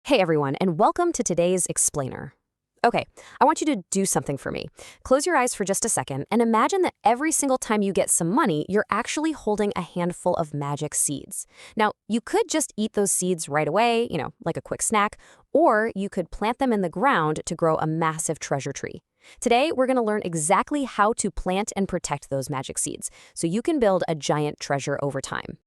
Hey everyone, and welcome to today's Explainer. Okay, I want you to do something for me. Close your eyes for just a second and imagine that every single time you get some money, you're actually holding a handful of magic seeds. Now, you could just eat those seeds right away, like a quick snack, or you could plant them in the ground to grow a massive treasure tree. Today, we're going to learn exactly how to plant and protect those magic seeds so you can build a giant treasure over time.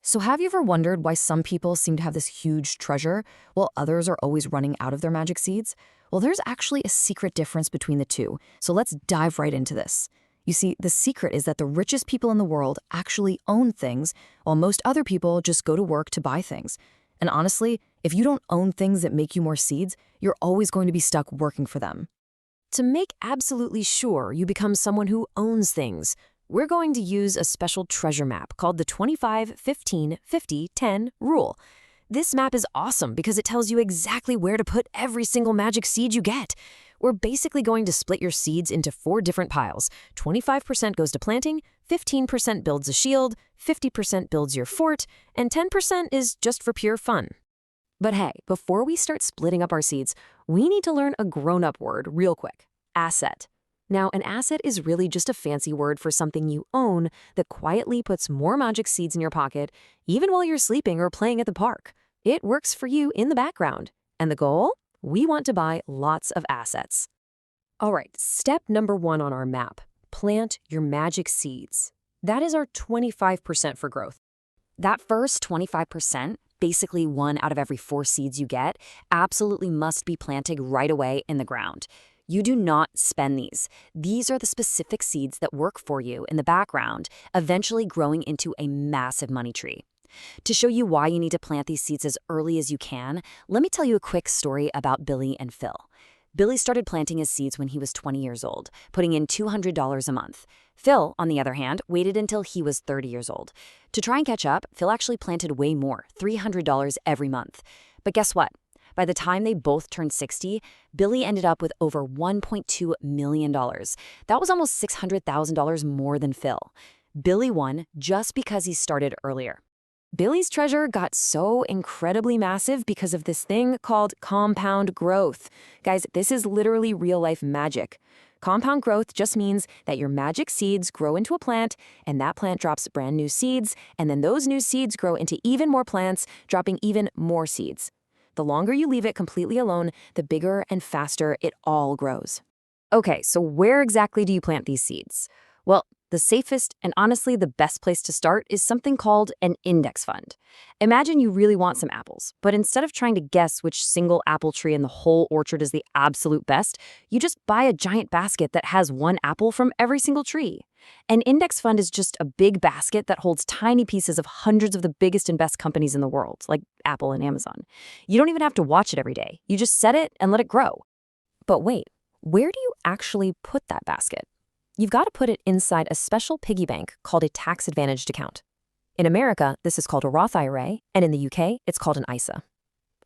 So have you ever wondered why some people seem to have this huge treasure while others are always running out of their magic seeds? Well, there's actually a secret difference between the two. So let's dive right into this. You see, the secret is that the richest people in the world actually own things, while most other people just go to work to buy things. And honestly, if you don't own things that make you more seeds, you're always going to be stuck working for them. To make absolutely sure you become someone who owns things, we're going to use a special treasure map called the 25-15-50-10 rule. This map is awesome because it tells you exactly where to put every single magic seed you get. We're basically going to split your seeds into 4 different piles. 25% goes to planting, 15% builds a shield, 50% builds your fort, and 10% is just for pure fun. But hey, before we start splitting up our seeds, we need to learn a grown-up word real quick: asset. Now, an asset is really just a fancy word for something you own that quietly puts more magic seeds in your pocket, even while you're sleeping or playing at the park. It works for you in the background. And the goal? We want to buy lots of assets. All right, step number 1 on our map: plant your magic seeds. That is our 25% for growth. That first 25%, basically 1 out of every 4 seeds you get, absolutely must be planted right away in the ground. You do not spend these. These are the specific seeds that work for you in the background, eventually growing into a massive money tree. To show you why you need to plant these seeds as early as you can, let me tell you a quick story about Billy and Phil. Billy started planting his seeds when he was 20 years old, putting in $200 a month. Phil, on the other hand, waited until he was 30 years old. To try and catch up, Phil actually planted way more, $300 every month. But guess what? By the time they both turned 60, Billy ended up with over $1.2 million. That was almost $600,000 more than Phil. Billy won just because he started earlier. Billy's treasure got so incredibly massive because of this thing called compound growth. Guys, this is literally real-life magic. Compound growth just means that your magic seeds grow into a plant, and that plant drops brand new seeds, and then those new seeds grow into even more plants, dropping even more seeds. The longer you leave it completely alone, the bigger and faster it all grows. Okay, so where exactly do you plant these seeds? Well, the safest and honestly the best place to start is something called an index fund. Imagine you really want some apples, but instead of trying to guess which single apple tree in the whole orchard is the absolute best, you just buy a giant basket that has 1 apple from every single tree. An index fund is just a big basket that holds tiny pieces of hundreds of the biggest and best companies in the world, like Apple and Amazon. You don't even have to watch it every day. You just set it and let it grow. But wait, where do you actually put that basket? You've got to put it inside a special piggy bank called a tax-advantaged account. In America, this is called a Roth IRA, and in the UK, it's called an ISA.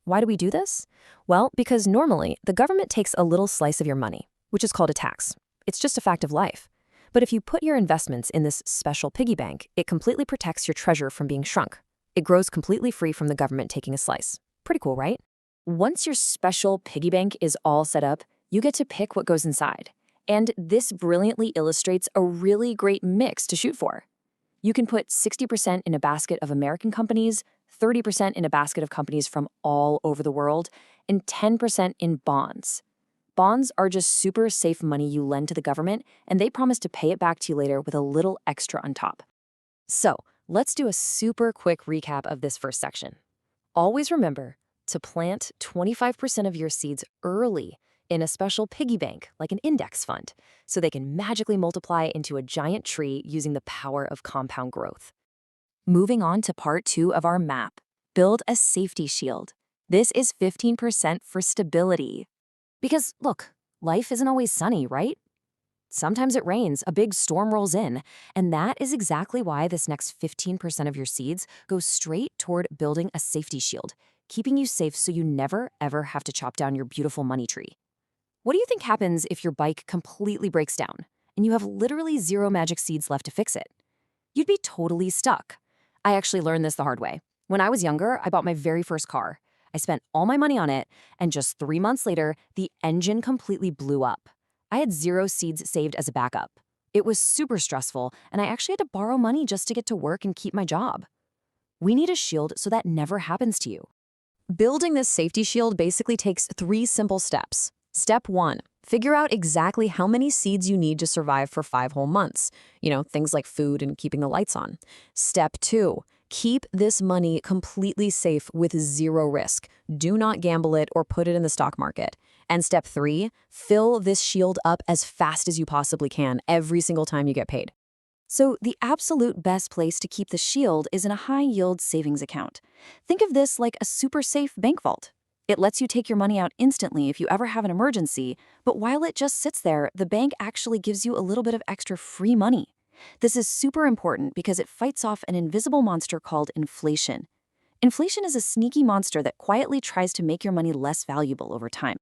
Why do we do this? Well, because normally, the government takes a little slice of your money, which is called a tax. It's just a fact of life. But if you put your investments in this special piggy bank, it completely protects your treasure from being shrunk. It grows completely free from the government taking a slice. Pretty cool, right? Once your special piggy bank is all set up, you get to pick what goes inside. And this brilliantly illustrates a really great mix to shoot for. You can put 60% in a basket of American companies, 30% in a basket of companies from all over the world, and 10% in bonds. Bonds are just super safe money you lend to the government, and they promise to pay it back to you later with a little extra on top. So, let's do a super quick recap of this first section. Always remember to plant 25% of your seeds early in a special piggy bank, like an index fund, so they can magically multiply into a giant tree using the power of compound growth. Moving on to part 2 of our map, build a safety shield. This is 15% for stability. Because, look, life isn't always sunny, right? Sometimes it rains, a big storm rolls in, and that is exactly why this next 15% of your seeds go straight toward building a safety shield, keeping you safe so you never, ever have to chop down your beautiful money tree. What do you think happens if your bike completely breaks down and you have literally 0 magic seeds left to fix it? You'd be totally stuck. I actually learned this the hard way. When I was younger, I bought my very first car. I spent all my money on it, and just 3 months later, the engine completely blew up. I had 0 seeds saved as a backup. It was super stressful, and I actually had to borrow money just to get to work and keep my job. We need a shield so that never happens to you. Building this safety shield basically takes 3 simple steps. Step 1, figure out exactly how many seeds you need to survive for 5 whole months. Things like food and keeping the lights on. Step 2, keep this money completely safe with 0 risk. Do not gamble it or put it in the stock market. And step 3, fill this shield up as fast as you possibly can every single time you get paid. So the absolute best place to keep the shield is in a high-yield savings account. Think of this like a super safe bank vault. It lets you take your money out instantly if you ever have an emergency, but while it just sits there, the bank actually gives you a little bit of extra free money. This is super important because it fights off an invisible monster called inflation. Inflation is a sneaky monster that quietly tries to make your money less valuable over time.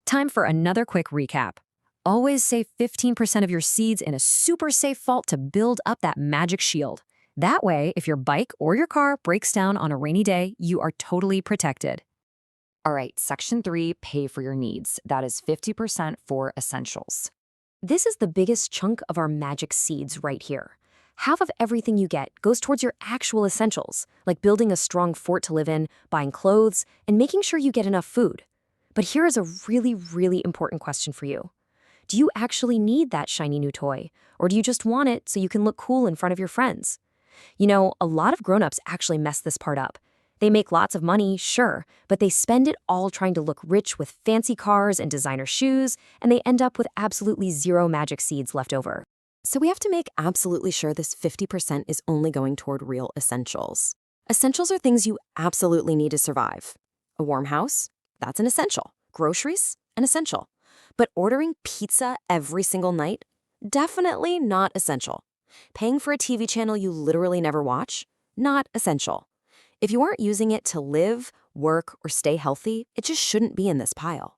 Time for another quick recap. Always save 15% of your seeds in a super safe vault to build up that magic shield. That way, if your bike or your car breaks down on a rainy day, you are totally protected. All right, section 3, pay for your needs. That is 50% for essentials. This is the biggest chunk of our magic seeds right here. Half of everything you get goes towards your actual essentials, like building a strong fort to live in, buying clothes, and making sure you get enough food. But here is a really, really important question for you. Do you actually need that shiny new toy? Or do you just want it so you can look cool in front of your friends? A lot of grown-ups actually mess this part up. They make lots of money, sure, but they spend it all trying to look rich with fancy cars and designer shoes, and they end up with absolutely 0 magic seeds left over. So we have to make absolutely sure this 50% is only going toward real essentials. Essentials are things you absolutely need to survive. A warm house? That's an essential. Groceries? An essential. But ordering pizza every single night? Definitely not essential. Paying for a TV channel you literally never watch? Not essential. If you aren't using it to live, work, or stay healthy, it just shouldn't be in this pile.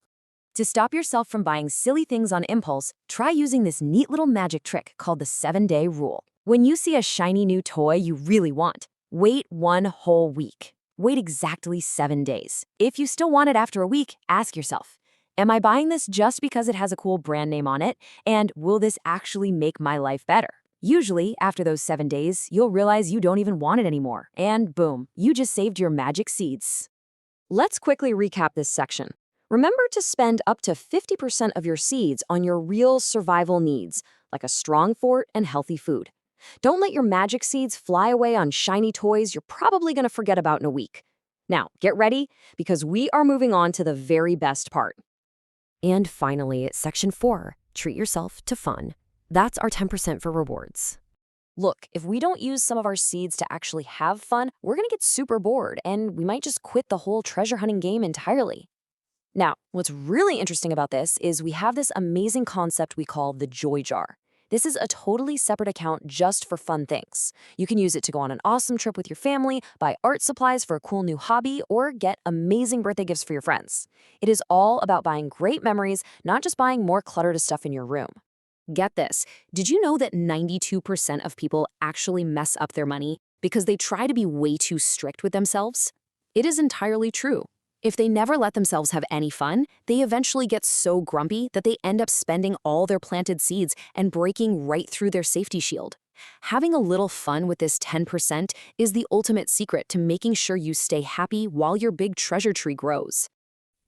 To stop yourself from buying silly things on impulse, try using this neat little magic trick called the 7-day rule. When you see a shiny new toy you really want, wait 1 whole week. Wait exactly 7 days. If you still want it after a week, ask yourself, am I buying this just because it has a cool brand name on it? And will this actually make my life better? Usually, after those 7 days, you'll realize you don't even want it anymore. And boom, you just saved your magic seeds. Let's quickly recap this section. Remember to spend up to 50% of your seeds on your real survival needs, like a strong fort and healthy food. Don't let your magic seeds fly away on shiny toys you're probably going to forget about in a week. Now, get ready, because we are moving on to the very best part. And finally, section 4, treat yourself to fun. That's our 10% for rewards. Look, if we don't use some of our seeds to actually have fun, we're going to get super bored, and we might just quit the whole treasure hunting game entirely. Now, what's really interesting about this is we have this amazing concept we call the Joy Jar. This is a totally separate account just for fun things. You can use it to go on an awesome trip with your family, buy art supplies for a cool new hobby, or get amazing birthday gifts for your friends. It is all about buying great memories, not just buying more cluttered stuff in your room. Get this, did you know that 92% of people actually mess up their money because they try to be way too strict with themselves? It is entirely true. If they never let themselves have any fun, they eventually get so grumpy that they end up spending all their planted seeds and breaking right through their safety shield. Having a little fun with this 10% is the ultimate secret to making sure you stay happy while your big treasure tree grows.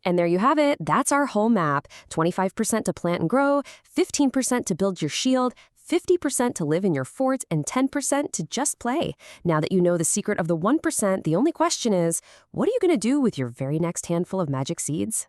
And there you have it. That's our whole map. 25% to plant and grow, 15% to build your shield, 50% to live in your fort, and 10% to just play. Now that you know the secret of the 1%, the only question is, what are you going to do with your very next handful of magic seeds?